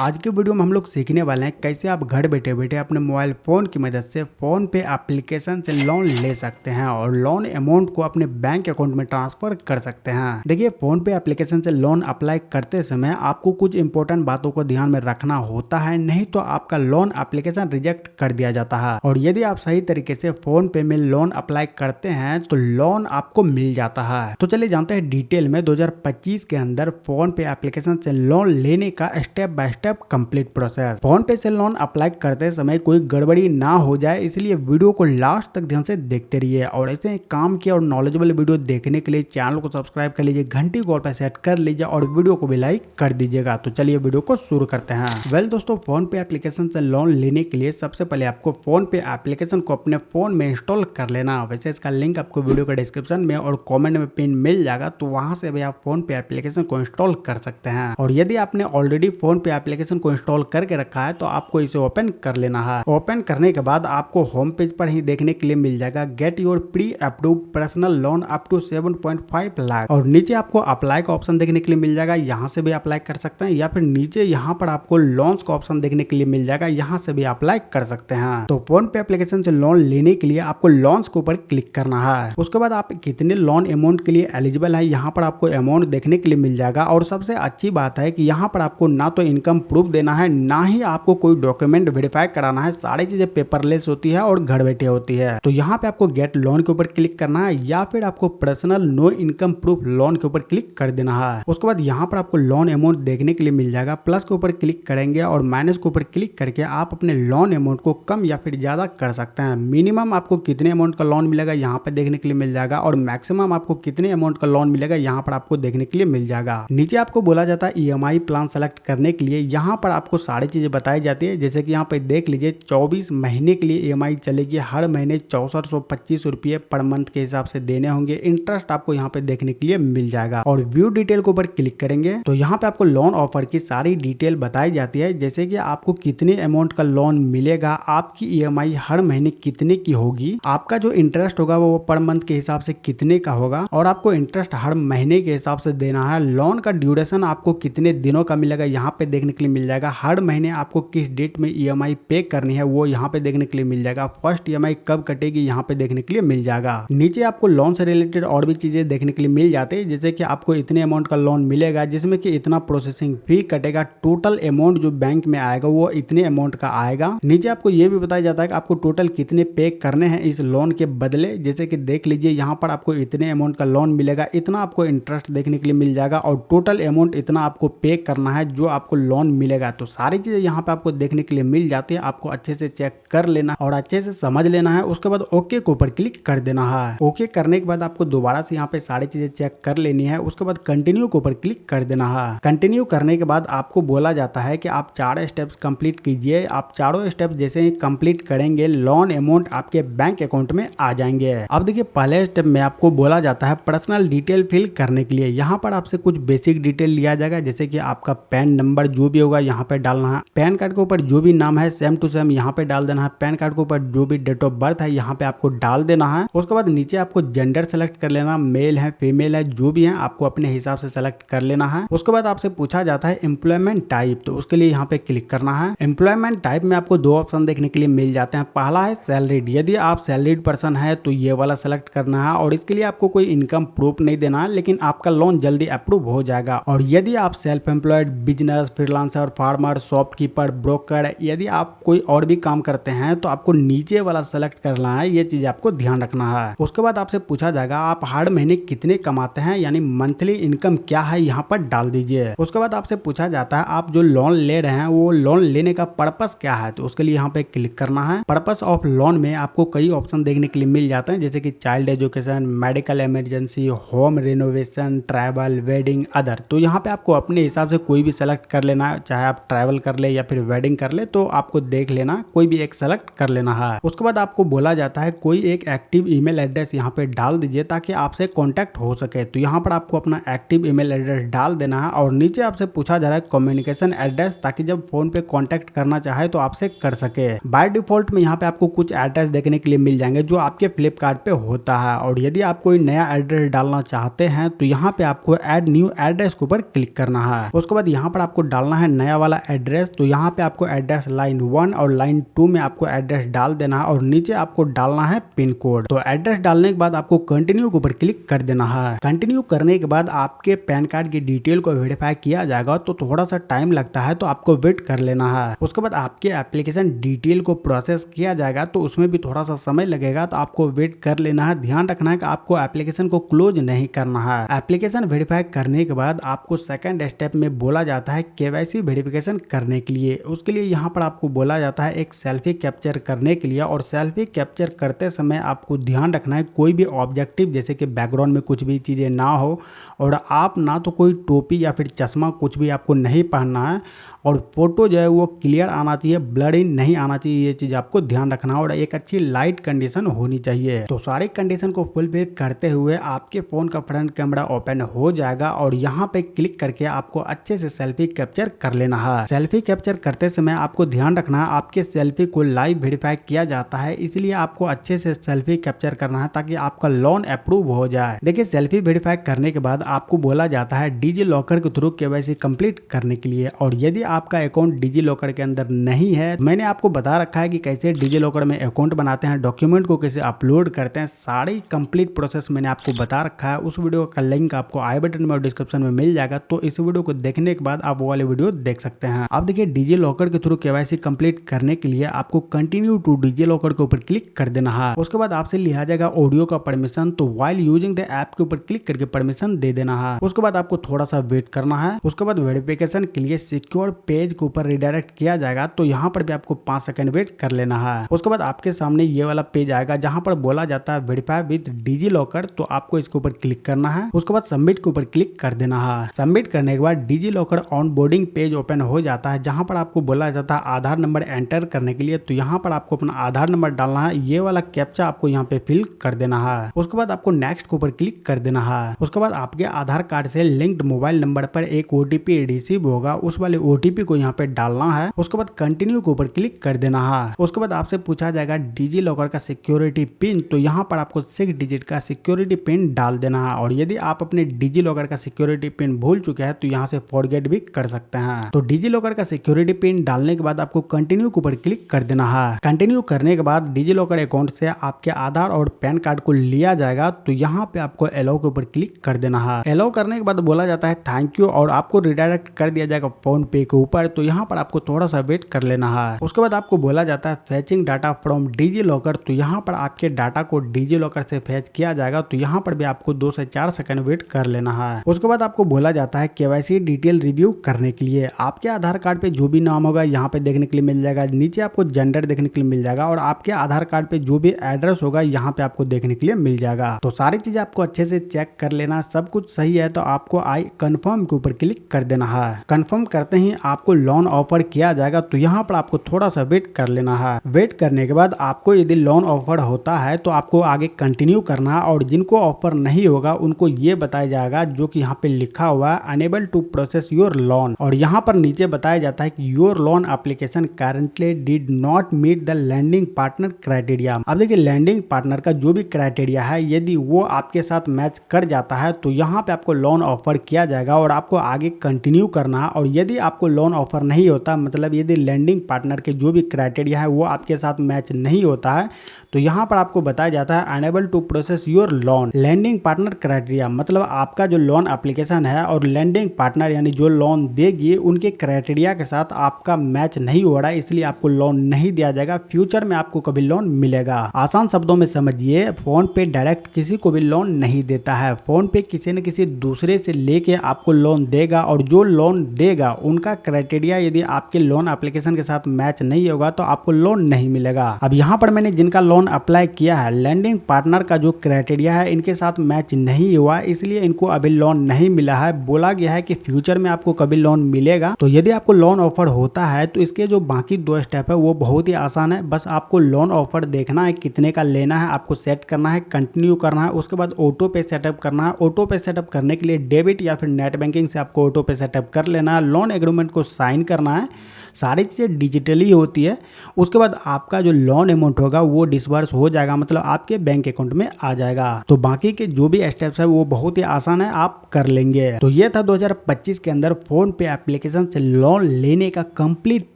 आज के वीडियो में हम लोग सीखने वाले हैं कैसे आप घर बैठे बैठे अपने मोबाइल फोन की मदद से फोन पे एप्लीकेशन से लोन ले सकते हैं और लोन अमाउंट को अपने बैंक अकाउंट में ट्रांसफर कर सकते हैं। देखिए, फोन पे एप्लीकेशन से लोन अप्लाई करते समय आपको कुछ इंपॉर्टेंट बातों को ध्यान में रखना होता है, नहीं तो आपका लोन एप्लीकेशन रिजेक्ट कर दिया जाता है। और यदि आप सही तरीके से फोन पे में लोन अप्लाई करते हैं तो लोन आपको मिल जाता है। तो चलिए जानते हैं डिटेल में 2025 के अंदर फोन पे एप्लीकेशन से लोन लेने का step by step complete process. Phone पे से लोन अप्लाई करते समय कोई गड़बड़ी ना हो जाए, इसलिए वीडियो को लास्ट तक ध्यान से देखते रहिए। और ऐसे काम की और नॉलेजेबल वीडियो देखने के लिए चैनल को सब्सक्राइब कर लीजिए, घंटी कॉल पर सेट कर लीजिए और वीडियो को भी लाइक कर दीजिएगा। तो चलिए वीडियो को शुरू करते हैं। वेल दोस्तों, फोन पे एप्लीकेशन से लोन लेने के लिए सबसे पहले आपको फोन पे एप्लीकेशन को अपने फोन में इंस्टॉल कर लेना। वैसे इसका लिंक आपको वीडियो के डिस्क्रिप्शन में और कमेंट में पिन मिल जाएगा, तो वहां से भी आप फोन पे एप्लीकेशन को इंस्टॉल कर सकते हैं। और यदि आपने ऑलरेडी फोन पे एप्लीकेशन को इंस्टॉल करके रखा है तो आपको इसे ओपन कर लेना है। ओपन करने के बाद आपको होम पेज पर ही देखने के लिए मिल जाएगा get your pre approved personal loan up to 7.5 lakh. और नीचे आपको अप्लाई का ऑप्शन देखने के लिए मिल जाएगा, यहाँ से भी अप्लाई कर सकते हैं, या फिर नीचे यहाँ पर आपको लोन्स का ऑप्शन देखने के लिए मिल जाएगा, यहाँ से भी अप्लाई कर सकते हैं। तो फोन पे एप्लीकेशन से लोन लेने के लिए आपको लोन्स के ऊपर क्लिक करना है। उसके बाद आप कितने लोन अमाउंट के लिए एलिजिबल है, यहाँ पर आपको अमाउंट देखने के लिए मिल जाएगा। और सबसे अच्छी बात है कि यहाँ पर आपको ना तो इनकम प्रूफ देना है, ना ही आपको कोई डॉक्यूमेंट वेरीफाई कराना है। सारी चीजें पेपरलेस होती है और घर बैठे होती है। तो यहाँ पे आपको गेट लोन के ऊपर क्लिक करना है, या फिर आपको personal no income proof loan के ऊपर क्लिक कर देना है। उसके बाद यहाँ पर आपको लोन अमाउंट देखने के लिए मिल जाएगा। प्लस के ऊपर क्लिक करेंगे और माइनस के ऊपर क्लिक करके आप अपने लोन अमाउंट को कम या फिर ज्यादा कर सकते हैं। मिनिमम आपको कितने अमाउंट का लोन मिलेगा यहाँ पे देखने के लिए मिल जाएगा, और मैक्सिमम आपको कितने अमाउंट का लोन मिलेगा यहाँ पर आपको देखने के लिए मिल जाएगा। नीचे आपको बोला जाता है ईएमआई प्लान सेलेक्ट करने के लिए, यहाँ पर आपको सारी चीजें बताई जाती है। जैसे कि यहाँ पे देख लीजिए, 24 महीने के लिए ईएमआई चलेगी, हर महीने 6425 रुपये पर मंथ के हिसाब से देने होंगे। इंटरेस्ट आपको यहाँ पे देखने के लिए मिल जाएगा। और व्यू डिटेल के ऊपर क्लिक करेंगे तो यहाँ पे आपको लोन ऑफर की सारी डिटेल बताई जाती है, जैसे कि आपको कितने अमाउंट का लोन मिलेगा, आपकी ईएमआई हर महीने कितने की होगी, आपका जो इंटरेस्ट होगा वो पर मंथ के हिसाब से कितने का होगा, और आपको इंटरेस्ट हर महीने के हिसाब से देना है। लोन का ड्यूरेशन आपको कितने दिनों का मिलेगा यहाँ पे देखने के लिए मिल जाएगा। हर महीने आपको किस डेट में ईएमआई पे करनी है वो यहाँ पे देखने के लिए मिल जाएगा। फर्स्ट ईएमआई कब कटेगी यहाँ पे देखने के लिए मिल जाएगा। नीचे आपको लोन से रिलेटेड और भी चीजें देखने के लिए मिल जाती है, जैसे कि आपको इतने अमाउंट का लोन मिलेगा, जिसमें कि इतना प्रोसेसिंग फी कटेगा, टोटल अमाउंट जो बैंक में आएगा वो इतने अमाउंट का आएगा। नीचे आपको ये भी बताया जाता है कि आपको टोटल कितने पे करने हैं इस लोन के बदले। जैसे कि देख लीजिए, यहाँ पर आपको इतने अमाउंट का लोन मिलेगा, इतना आपको इंटरेस्ट देखने के लिए मिल जाएगा, और टोटल अमाउंट इतना आपको पे करना है जो आपको लोन मिलेगा। तो सारी चीजें यहाँ पे आपको देखने के लिए मिल जाती है। आपको अच्छे से चेक कर लेना और अच्छे से समझ लेना है। उसके बाद ओके के ऊपर क्लिक कर देना है। ओके करने के बाद आपको दोबारा से यहाँ पे सारी चीजें चेक कर लेनी है। उसके बाद कंटिन्यू के ऊपर क्लिक कर देना है। कंटिन्यू करने के बाद आपको बोला जाता है कि आप 4 स्टेप्स कंप्लीट कीजिए। आप चारों स्टेप जैसे ही कंप्लीट करेंगे, लोन अमाउंट आपके बैंक अकाउंट में आ जाएंगे। अब देखिए, पहले स्टेप में आपको बोला जाता है पर्सनल डिटेल फिल करने के लिए। यहाँ पर आपसे कुछ बेसिक डिटेल लिया जाएगा, जैसे कि आपका पैन नंबर जो भी होगा यहाँ पे डालना है। पैन कार्ड के ऊपर जो भी नाम है सेम टू सेम यहाँ पे डाल देना है। पैन कार्ड के ऊपर जो भी डेट ऑफ बर्थ है यहाँ पे आपको डाल देना है। उसके बाद नीचे आपको जेंडर सेलेक्ट कर लेना, मेल है फीमेल है जो भी है आपको अपने हिसाब से सेलेक्ट कर लेना है। उसके बाद आपसे पूछा जाता है एम्प्लॉयमेंट टाइप, तो उसके लिए यहाँ पे क्लिक करना है। एम्प्लॉयमेंट टाइप में आपको 2 ऑप्शन देखने के लिए मिल जाते हैं। पहला है सैलरीड, यदि आप सैलरीड पर्सन है तो ये वाला सेलेक्ट करना है, और इसके लिए आपको कोई इनकम प्रूफ नहीं देना है, लेकिन आपका लोन जल्दी अप्रूव हो जाएगा। और यदि आप self employed, business, freelancer, farmer, shopkeeper, broker, यदि आप कोई और भी काम करते हैं तो आपको नीचे वाला सेलेक्ट करना है। ये चीज आपको ध्यान रखना है। उसके बाद आपसे पूछा जाएगा आप हर महीने कितने कमाते हैं, यानी मंथली इनकम क्या है यहाँ पर डाल दीजिए। उसके बाद आपसे पूछा जाता है आप जो लोन ले रहे हैं वो लोन लेने का पर्पस क्या है, तो उसके लिए यहाँ पे क्लिक करना है। पर्पस ऑफ लोन में आपको कई ऑप्शन देखने के लिए मिल जाते हैं, जैसे कि child education, medical emergency, home renovation, travel, wedding, other. तो यहाँ पे आपको अपने हिसाब से कोई भी सेलेक्ट कर लेना है, चाहे आप ट्रैवल कर ले या फिर वेडिंग कर ले, तो आपको देख लेना, कोई भी एक सेलेक्ट कर लेना है। उसके बाद आपको बोला जाता है कोई एक एक्टिव ईमेल एड्रेस यहाँ पे डाल दीजिए ताकि आपसे कांटेक्ट हो सके। तो यहाँ पर आपको अपना एक्टिव ईमेल एड्रेस डाल देना है, और नीचे आपसे पूछा जा रहा है कम्युनिकेशन एड्रेस, ताकि जब फोन पे कांटेक्ट करना चाहे तो आपसे कर सके। बाय डिफॉल्ट में यहाँ पे आपको कुछ एड्रेस देखने के लिए मिल जाएंगे जो आपके फ्लिपकार्ट पे होता है, और यदि आप कोई नया एड्रेस डालना चाहते हैं तो यहाँ पे आपको ऐड न्यू एड्रेस के ऊपर क्लिक करना है। उसके बाद यहाँ पर आपको डालना है नया वाला एड्रेस, तो यहाँ पे आपको एड्रेस लाइन 1 और लाइन 2 में आपको एड्रेस डाल देना है और नीचे आपको डालना है पिन कोड। तो एड्रेस डालने के बाद आपको कंटिन्यू के ऊपर क्लिक कर देना है। कंटिन्यू करने के बाद आपके पैन कार्ड की डिटेल को वेरीफाई किया जाएगा, तो थोड़ा सा टाइम लगता है, तो आपको वेट कर लेना है। उसके बाद आपके एप्लीकेशन डिटेल को प्रोसेस किया जाएगा, तो उसमें भी थोड़ा सा समय लगेगा, तो आपको वेट कर लेना है। ध्यान रखना है कि आपको एप्लीकेशन को क्लोज नहीं करना है। एप्लीकेशन वेरीफाई करने के बाद आपको सेकंड स्टेप में बोला जाता है केवाईसी वेरिफिकेशन करने के लिए। उसके लिए यहाँ पर आपको बोला जाता है एक सेल्फी कैप्चर करने के लिए, और सेल्फी कैप्चर करते समय आपको ध्यान रखना है कोई भी ऑब्जेक्टिव जैसे कि बैकग्राउंड में कुछ भी चीज़ें ना हो, और आप ना तो कोई टोपी या फिर चश्मा कुछ भी आपको नहीं पहनना है, और फोटो जो है वो क्लियर आना चाहिए, ब्लर इन नहीं आना चाहिए। ये चीज़ आपको ध्यान रखना है, और एक अच्छी लाइट कंडीशन होनी चाहिए। तो सारी कंडीशन को फुलफिल करते हुए आपके फ़ोन का फ्रंट कैमरा ओपन हो जाएगा, और यहाँ पे क्लिक करके आपको अच्छे से सेल्फी कैप्चर कर लेना है। सेल्फी कैप्चर करते समय आपको ध्यान रखना है आपके सेल्फी को लाइव वेरीफाई किया जाता है, इसलिए आपको अच्छे से सेल्फी कैप्चर करना है ताकि आपका लोन अप्रूव हो जाए। देखिए, सेल्फी वेरीफाई करने के बाद आपको बोला जाता है डिजी लॉकर के थ्रू केवाईसी कंप्लीट करने के लिए, और यदि आपका अकाउंट डिजी लॉकर के अंदर नहीं है, मैंने आपको बता रखा है कि कैसे डिजी लॉकर में अकाउंट बनाते हैं, डॉक्यूमेंट को कैसे अपलोड करते हैं, सारी कंप्लीट प्रोसेस मैंने आपको बता रखा है। उस वीडियो का लिंक आपको आई बटन में और डिस्क्रिप्शन में मिल जाएगा, तो इस वीडियो को देखने के बाद आप वो वाले वीडियो देख सकते हैं। अब देखिए, डिजी लॉकर के थ्रू केवाईसी कंप्लीट करने के लिए आपको कंटिन्यू टू डिजी लॉकर के ऊपर क्लिक कर देना है। उसके बाद आपसे लिया जाएगा ऑडियो का परमिशन, तो वाइल यूजिंग द ऐप के ऊपर क्लिक करके परमिशन दे देना है। उसके बाद आपको थोड़ा सा वेट करना है। उसके बाद वेरिफिकेशन के लिए सिक्योर पेज के ऊपर रिडायरेक्ट किया जाएगा, तो यहाँ पर भी आपको 5 सेकंड वेट कर लेना है। उसके बाद आपके सामने ये वाला पेज आएगा जहाँ पर बोला जाता है वेरीफाई विद डिजी लॉकर, तो आपको इसके ऊपर क्लिक करना है। उसके बाद सबमिट के ऊपर क्लिक कर देना है। सबमिट करने के बाद DigiLocker onboarding page open हो जाता है, जहाँ पर आपको बोला जाता है आधार नंबर एंटर करने के लिए, तो यहाँ पर आपको अपना आधार नंबर डालना है। ये वाला कैप्चा आपको यहाँ पे फिल कर देना है। उसके बाद आपको नेक्स्ट के ऊपर क्लिक कर देना है। उसके बाद आपके आधार कार्ड से लिंक्ड मोबाइल नंबर पर एक ओटीपी रिसीव होगा, उस वाले ओटीपी को यहाँ पे डालना है। उसके बाद कंटिन्यू के ऊपर क्लिक कर देना है। उसके बाद आपसे पूछा जाएगा डिजी लॉकर का सिक्योरिटी पिन, तो यहाँ पर आपको 6 डिजिट का सिक्योरिटी पिन डाल देना है, और यदि आप अपने डिजी लॉकर का सिक्योरिटी पिन भूल चुके हैं तो यहाँ से फॉरगेट भी कर सकते हैं। तो डिजी लॉकर का सिक्योरिटी पिन डालने के बाद आपको कंटिन्यू के ऊपर क्लिक कर देना है। कंटिन्यू करने के बाद डिजी लॉकर अकाउंट से आपके आधार और पैन कार्ड को लिया जाएगा, तो यहाँ पे आपको अलाउ के ऊपर क्लिक कर देना है। अलाउ करने के बाद बोला जाता है थैंक यू, और आपको रिडायरेक्ट कर दिया जाएगा फोन पे के ऊपर, तो यहाँ पर आपको थोड़ा सा वेट कर लेना है। उसके बाद आपको बोला जाता है fetching data from DigiLocker, तो यहाँ पर आपके डाटा को डिजी लॉकर से फेच किया जाएगा, तो यहाँ पर भी आपको 2 से 4 सेकंड वेट कर लेना है। उसके बाद आपको बोला जाता है केवाईसी डिटेल रिव्यू करने के लिए। आपके आधार कार्ड पे जो भी नाम होगा यहाँ पे देखने के लिए मिल जाएगा, नीचे आपको जेंडर देखने के लिए मिल जाएगा, और आपके आधार कार्ड पे जो भी एड्रेस होगा यहाँ पे आपको देखने के लिए मिल जाएगा। तो सारी चीजें आपको अच्छे से चेक कर लेना, सब कुछ सही है तो आपको आई कंफर्म के ऊपर क्लिक कर देना है। कंफर्म करते ही आपको लोन ऑफर किया जाएगा, तो यहाँ पर आपको थोड़ा सा वेट कर लेना है। वेट करने के बाद आपको यदि लोन ऑफर होता है तो आपको आगे कंटिन्यू करना है, और जिनको ऑफर नहीं होगा उनको ये बताया जाएगा जो कि यहाँ पे लिखा हुआ है unable to process your loan, और यहाँ पर नीचे बताया जाता है कि your loan application currently did not meet the lending partner criteria. अब देखिए, लैंडिंग पार्टनर का जो भी क्राइटेरिया है यदि वो आपके साथ मैच कर जाता है तो यहाँ पे आपको लोन ऑफर किया जाएगा, और आपको आगे कंटिन्यू करना है। और यदि आपको लोन ऑफर नहीं होता, मतलब यदि लैंडिंग पार्टनर के जो भी क्राइटेरिया है वो आपके साथ मैच नहीं होता है, तो यहाँ पर आपको बताया जाता है unable to process your loan lending partner criteria, मतलब आपका जो लोन एप्लीकेशन है और लैंडिंग पार्टनर यानी जो लोन देगी उनके क्राइटेरिया के साथ आपका मैच नहीं हो रहा है, इसलिए आपको लोन नहीं दिया जाएगा। फ्यूचर में आपको कभी लोन मिलेगा। आसान शब्दों में समझिए, फोन पे डायरेक्ट किसी को भी लोन नहीं देता है, फोन पे किसी न किसी दूसरे से लेके आपको लोन देगा, और जो लोन देगा उनका क्राइटेरिया यदि आपके लोन एप्लीकेशन के साथ मैच नहीं होगा तो आपको लोन नहीं मिलेगा। अब यहाँ पर मैंने जिनका लोन अप्लाई किया है, लैंडिंग पार्टनर का जो क्राइटेरिया है इनके साथ मैच नहीं हुआ, इसलिए इनको अभी लोन नहीं मिला है। बोला गया है कि फ्यूचर में आपको कभी लोन मिलेगा। तो यदि आपको लोन ऑफर होता है तो इसके जो बाकी 2 स्टेप है वो बहुत ही आसान है। बस आपको लोन ऑफर देखना है कितने का लेना है, आपको सेट करना है, कंटिन्यू करना है, उसके बाद ऑटो पे सेटअप करना है। ऑटो पे सेटअप करने के लिए डेबिट या फिर नेट बैंकिंग से आपको ऑटो पे सेटअप कर लेना है। लोन एग्रीमेंट को साइन करना है। सारी चीज़ें डिजिटली होती है। उसके बाद आपका जो लोन अमाउंट होगा वो डिसबर्स हो जाएगा, मतलब आपके बैंक अकाउंट में आ जाएगा। तो बाकी के जो भी स्टेप्स है वो बहुत ही आसान है, आप कर लेंगे। तो ये था 2025 के अंदर फोन पे एप्लीकेशन से लोन लेने का कंप्लीट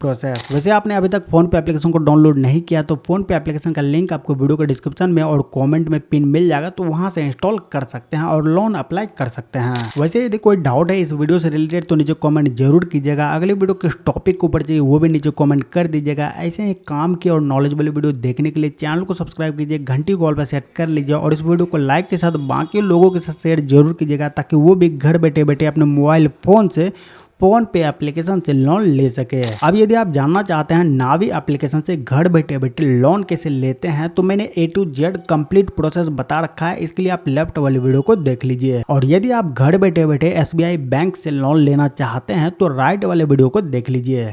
प्रोसेस। वैसे आपने अभी तक फोन पे एप्लीकेशन को डाउनलोड नहीं किया तो फोन पे एप्लीकेशन का लिंक आपको वीडियो के डिस्क्रिप्शन में और कमेंट में पिन मिल जाएगा, तो वहां से इंस्टॉल कर सकते हैं और लोन अप्लाई कर सकते हैं। वैसे यदि कोई डाउट है इस वीडियो से रिलेटेड तो नीचे कमेंट जरूर कीजिएगा। अगली वीडियो किस टॉपिक के ऊपर चाहिए वो भी नीचे कमेंट कर दीजिएगा। ऐसे ही काम की और नॉलेजेबल वीडियो देखने के लिए चैनल को सब्सक्राइब कीजिए, घंटी कॉल पर सेट कर लीजिए और इस वीडियो को लाइक के साथ बाकी लोगों के साथ शेयर जरूर कीजिएगा, ताकि वो भी घर बैठे बैठे अपने मोबाइल फोन से फोन पे एप्लीकेशन से लोन ले सके। अब यदि आप जानना चाहते हैं नावी एप्लीकेशन से घर बैठे बैठे लोन कैसे लेते हैं, तो मैंने A to Z complete process बता रखा है, इसके लिए आप लेफ्ट वाली वीडियो को देख लीजिए। और यदि आप घर बैठे बैठे SBI बैंक से लोन लेना चाहते हैं तो राइट वाले वीडियो को देख लीजिए।